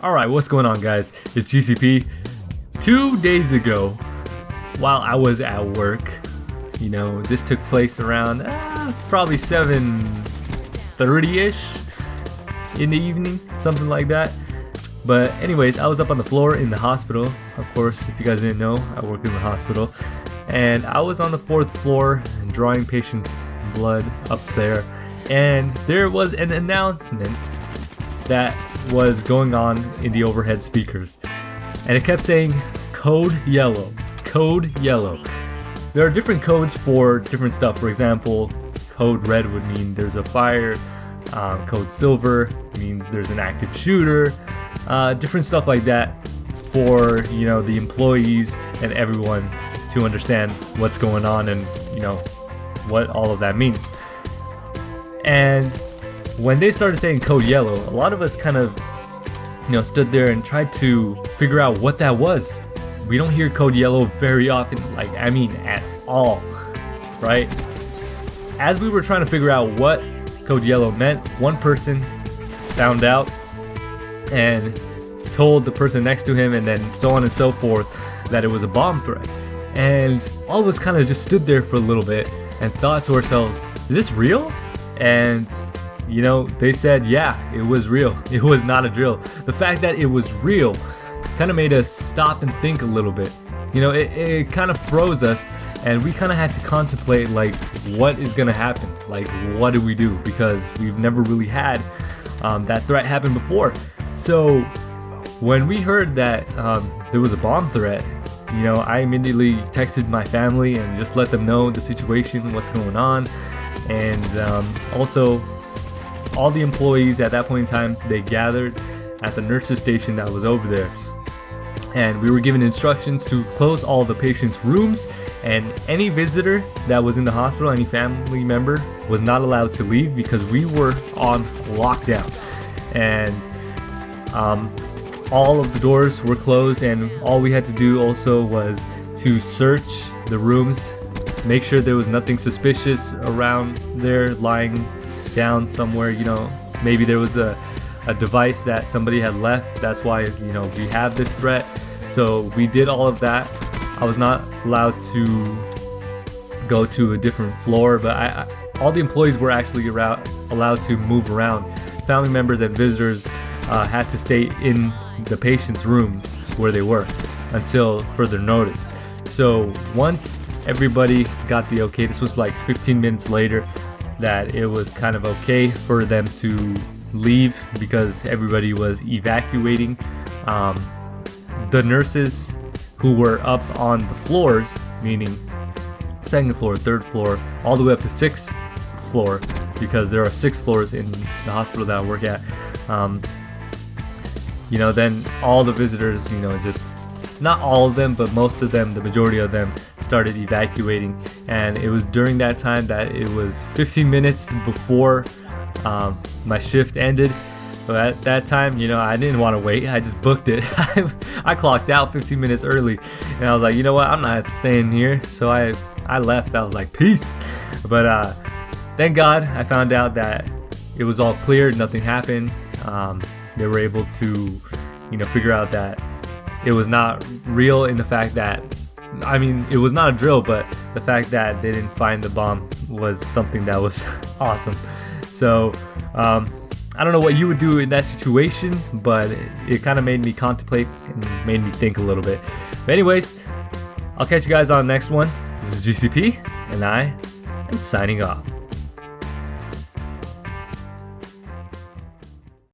Alright, what's going on, guys? It's GCP. 2 days ago, while I was at work, this took place around probably 7:30ish in the evening, something like that. But anyways, I was up on the floor in the hospital. Of course, if you guys didn't know, I work in the hospital. And I was on the 4th floor drawing patients' blood up there. And there was an announcement that was going on in the overhead speakers, and it kept saying code yellow, code yellow. There are different codes for different stuff. For example, code red would mean there's a fire, code silver means there's an active shooter, different stuff like that for the employees and everyone to understand what's going on and what all of that means. And when they started saying code yellow, a lot of us kind of stood there and tried to figure out what that was. We don't hear code yellow very often, at all, right? As we were trying to figure out what code yellow meant, one person found out and told the person next to him, and then so on and so forth, that it was a bomb threat. And all of us kind of just stood there for a little bit and thought to ourselves, is this real? And they said, yeah, it was real. It was not a drill. The fact that it was real kind of made us stop and think a little bit. It kind of froze us, and we kind of had to contemplate, what is going to happen? What do we do? Because we've never really had that threat happen before. So when we heard that there was a bomb threat, I immediately texted my family and just let them know the situation, what's going on. And also, all the employees at that point in time, they gathered at the nurse's station that was over there, and we were given instructions to close all the patients' rooms, and any visitor that was in the hospital, any family member, was not allowed to leave because we were on lockdown. And all of the doors were closed, and all we had to do also was to search the rooms, make sure there was nothing suspicious around there lying down somewhere. Maybe there was a device that somebody had left. That's why we have this threat. So we did all of that. I was not allowed to go to a different floor, but all the employees were actually allowed to move around. Family members and visitors had to stay in the patient's rooms where they were until further notice. So once everybody got the okay, this was 15 minutes later, that it was kind of okay for them to leave because everybody was evacuating. The nurses who were up on the floors, meaning 2nd floor, 3rd floor, all the way up to 6th floor, because there are 6 floors in the hospital that I work at. Then all the visitors, just not all of them, but most of them, the majority of them, started evacuating. And it was during that time that it was 15 minutes before my shift ended. But at that time, I didn't want to wait. I just booked it. I clocked out 15 minutes early, and I was like, you know what, I'm not staying here. So I left. I was like, peace. But thank God I found out that it was all clear, nothing happened. They were able to figure out that it was not real, in the fact that, it was not a drill, but the fact that they didn't find the bomb was something that was awesome. So I don't know what you would do in that situation, but it kind of made me contemplate and made me think a little bit. But anyways, I'll catch you guys on the next one. This is GCP, and I am signing off.